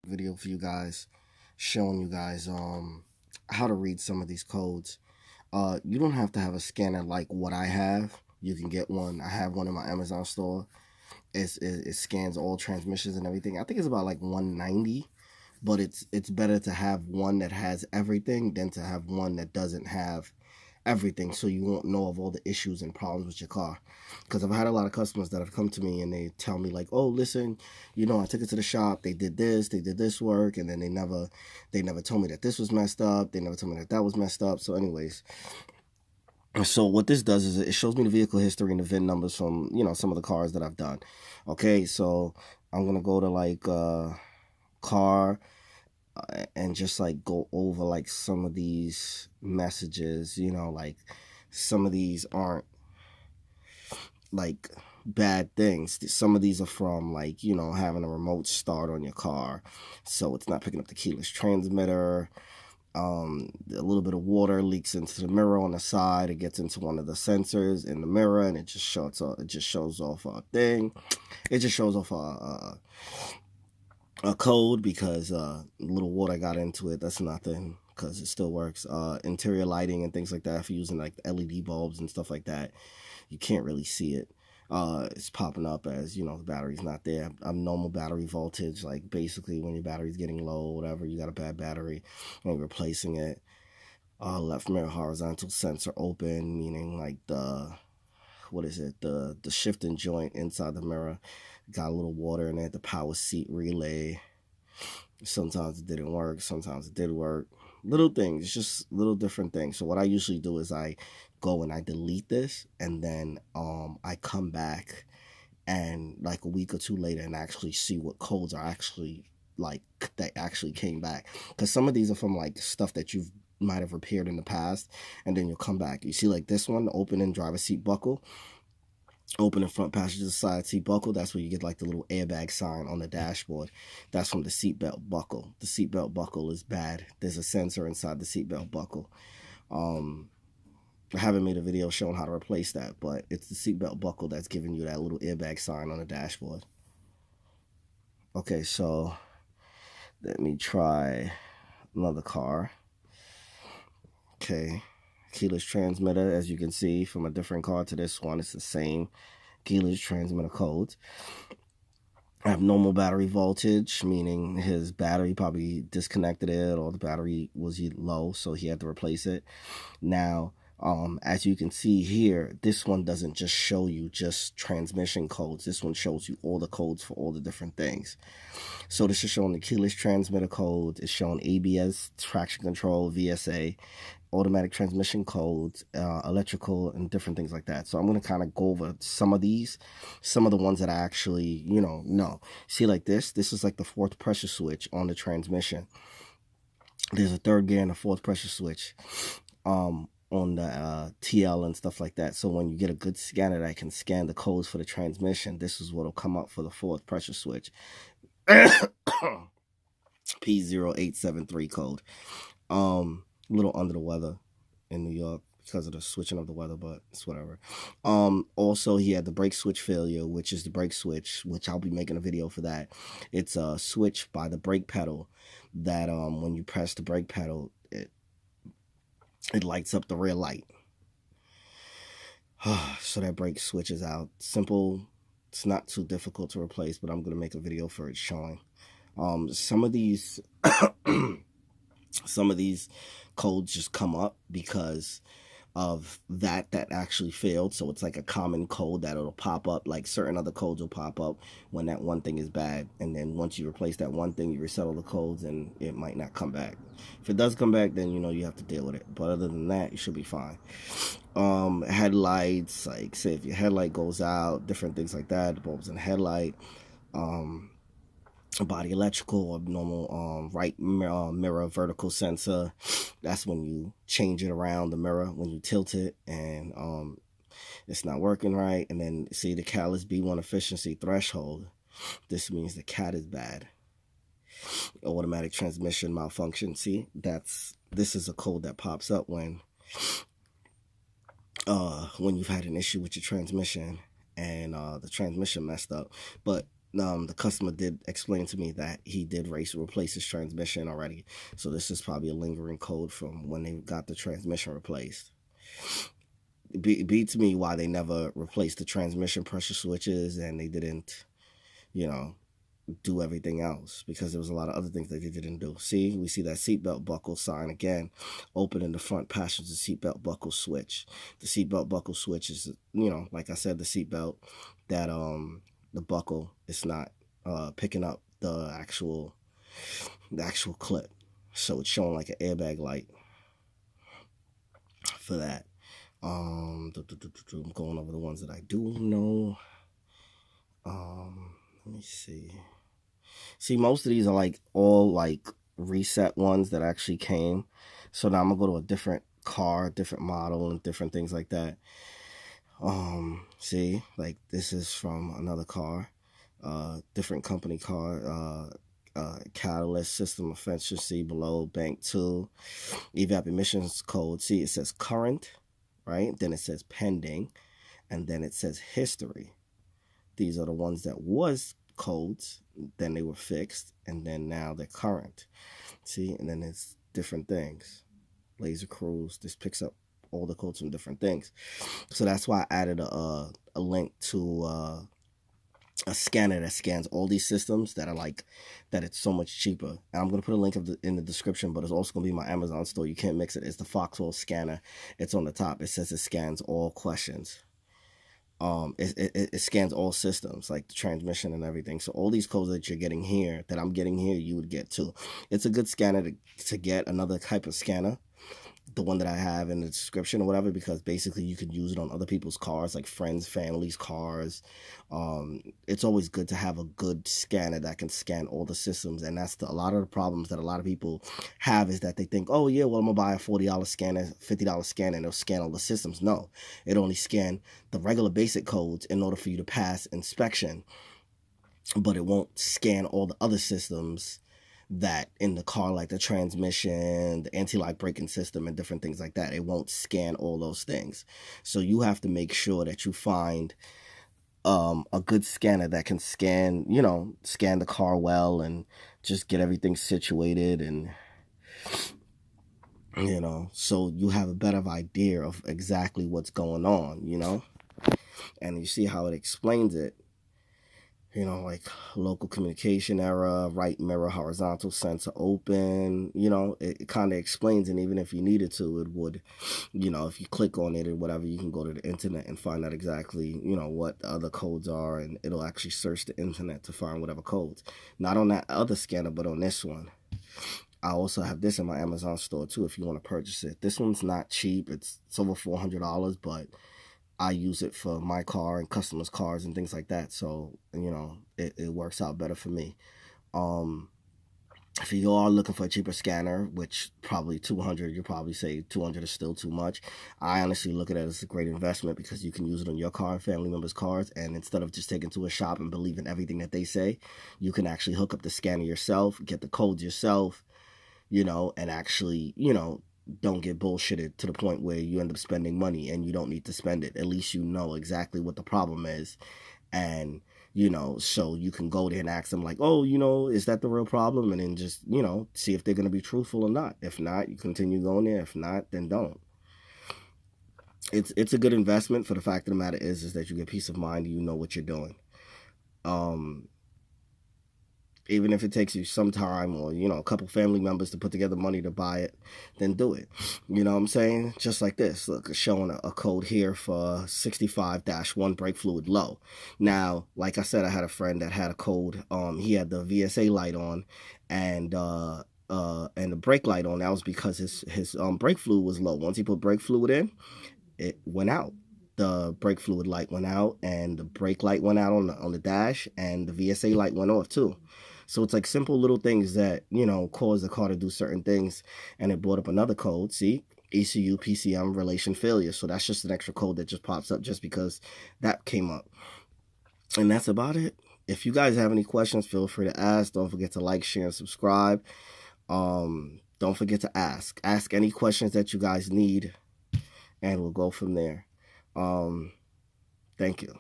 Video for you guys, showing you guys how to read some of these codes. You don't have to have a scanner like what I have. You can get one. I have one in my Amazon store. It scans all transmissions and everything. I think it's about like 190, but it's better to have one that has everything than to have one that doesn't have everything, so you won't know of all the issues and problems with your car. Because I've had a lot of customers that have come to me and they tell me like, oh, listen, I took it to the shop, they did this work, and then they never told me that this was messed up, they never told me that that was messed up. So anyways, so what this does is it shows me the vehicle history and the VIN numbers from some of the cars that I've done. Okay, so I'm gonna go to like car, and just like go over like some of these messages. Like some of these aren't like bad things. Some of these are from like having a remote start on your car, so it's not picking up the keyless transmitter. A little bit of water leaks into the mirror on the side. It gets into one of the sensors in the mirror, and it just shows off a thing. It just shows off a code because a little water got into it. That's nothing because it still works. Interior lighting and things like that, if you're using like LED bulbs and stuff like that, you can't really see it. It's popping up as the battery's not there. I'm normal battery voltage, like basically when your battery's getting low or whatever, you got a bad battery and you're replacing it. Left mirror horizontal sensor open, meaning like the shifting joint inside the mirror got a little water in it. The power seat relay, sometimes it didn't work, sometimes it did work. Little things, just little different things. So what I usually do is I go and I delete this, and then I come back and like a week or two later and actually see what codes are actually like that actually came back, because some of these are from like stuff that you've might have repaired in the past, and then you'll come back. You see like this one, open in driver seat buckle, open in front passenger side seat buckle. That's where you get like the little airbag sign on the dashboard. That's from the seatbelt buckle. The seatbelt buckle is bad. There's a sensor inside the seatbelt buckle. I haven't made a video showing how to replace that, but it's the seatbelt buckle that's giving you that little airbag sign on the dashboard. Okay, so let me try another car. Okay, keyless transmitter, as you can see from a different car to this one, it's the same keyless transmitter codes. I have normal battery voltage, meaning his battery probably disconnected it or the battery was low, so he had to replace it. Now, as you can see here, this one doesn't just show you just transmission codes. This one shows you all the codes for all the different things. So this is showing the keyless transmitter code. It's showing ABS, traction control, VSA, automatic transmission codes, electrical, and different things like that. So I'm going to kind of go over some of the ones that I actually, know. See, like this is like the fourth pressure switch on the transmission. There's a third gear and a fourth pressure switch on the TL and stuff like that. So when you get a good scanner that can scan the codes for the transmission, this is what will come up for the fourth pressure switch. P0873 code. A little under the weather in New York because of the switching of the weather, but it's whatever. Also, he had the brake switch failure, which is the brake switch, which I'll be making a video for that. It's a switch by the brake pedal that when you press the brake pedal, it lights up the rear light. So that brake switch is out. Simple. It's not too difficult to replace, but I'm going to make a video for it showing. Some of these codes just come up because of that actually failed. So it's like a common code that it'll pop up, like certain other codes will pop up when that one thing is bad, and then once you replace that one thing, you reset all the codes and it might not come back. If it does come back, then you have to deal with it, but other than that, you should be fine. Headlights, like say if your headlight goes out, different things like that, the bulbs in the headlight, body electrical or normal right mirror vertical sensor. That's when you change it around the mirror, when you tilt it and it's not working right. And then see the catalyst B1 efficiency threshold. This means the cat is bad. Automatic transmission malfunction. See, this is a code that pops up when you've had an issue with your transmission and the transmission messed up. But the customer did explain to me that he did replace his transmission already. So this is probably a lingering code from when they got the transmission replaced. Beats me why they never replaced the transmission pressure switches and they didn't, you know, do everything else, because there was a lot of other things that they didn't do. See, we see that seatbelt buckle sign again, open in the front passenger seatbelt buckle switch. The seatbelt buckle switch is, you know, like I said, the seatbelt that the buckle is not picking up the actual clip, so it's showing like an airbag light for that. I'm going over the ones that I do know. Let me see. See, most of these are like all like reset ones that actually came. So now I'm gonna go to a different car, different model, and different things like that. See, like this is from another car, different company car, catalyst system efficiency below bank 2, evap emissions code. See, it says current, right? Then it says pending, and then it says history. These are the ones that was codes, then they were fixed, and then now they're current. See, and then it's different things. Laser cruise, this picks up all the codes from different things. So that's why I added a link to a scanner that scans all these systems that are like, that it's so much cheaper. And I'm going to put a link in the description, but it's also going to be my Amazon store. You can't mix it. It's the Foxhole scanner. It's on the top. It says it scans all questions. It scans all systems, like the transmission and everything. So all these codes that you're getting here, that I'm getting here, you would get too. It's a good scanner to get, another type of scanner, the one that I have in the description or whatever, because basically you can use it on other people's cars, like friends, families' cars. It's always good to have a good scanner that can scan all the systems, and that's a lot of the problems that a lot of people have, is that they think, oh yeah, well I'm gonna buy a $40 scanner, $50 scanner, and it'll scan all the systems. No, it only scan the regular basic codes in order for you to pass inspection, but it won't scan all the other systems that in the car, like the transmission, the anti-lock braking system, and different things like that. It won't scan all those things. So you have to make sure that you find a good scanner that can scan, you know, scan the car well and just get everything situated, and you know, so you have a better idea of exactly what's going on, you know. And you see how it explains it, you know, like local communication error, right mirror horizontal sensor open, you know, it kind of explains. And even if you needed to, it would, you know, if you click on it or whatever, you can go to the internet and find out exactly, you know, what the other codes are, and it'll actually search the internet to find whatever codes. Not on that other scanner, but on this one. I also have this in my Amazon store too if you want to purchase it. This one's not cheap. It's over $400, but I use it for my car and customers' cars and things like that. So, you know, it works out better for me. If you are looking for a cheaper scanner, which probably 200, you'll probably say 200 is still too much. I honestly look at it as a great investment, because you can use it on your car and family members' cars. And instead of just taking to a shop and believing everything that they say, you can actually hook up the scanner yourself, get the codes yourself, you know, and actually, you know, don't get bullshitted to the point where you end up spending money and you don't need to spend it. At least you know exactly what the problem is. And, you know, so you can go there and ask them like, oh, you know, is that the real problem? And then just, you know, see if they're going to be truthful or not. If not, you continue going there. If not, then don't. It's a good investment. For the fact of the matter is that you get peace of mind and you know what you're doing. Even if it takes you some time, or, you know, a couple family members to put together money to buy it, then do it. You know what I'm saying? Just like this. Look, it's showing a code here for 65-1 brake fluid low. Now, like I said, I had a friend that had a code. He had the VSA light on and the brake light on. That was because his brake fluid was low. Once he put brake fluid in, it went out. The brake fluid light went out, and the brake light went out on the dash, and the VSA light went off too. So it's like simple little things that, you know, cause the car to do certain things. And it brought up another code. See, ECU PCM relation failure. So that's just an extra code that just pops up just because that came up. And that's about it. If you guys have any questions, feel free to ask. Don't forget to like, share, and subscribe. Don't forget to ask. Ask any questions that you guys need, and we'll go from there. Thank you.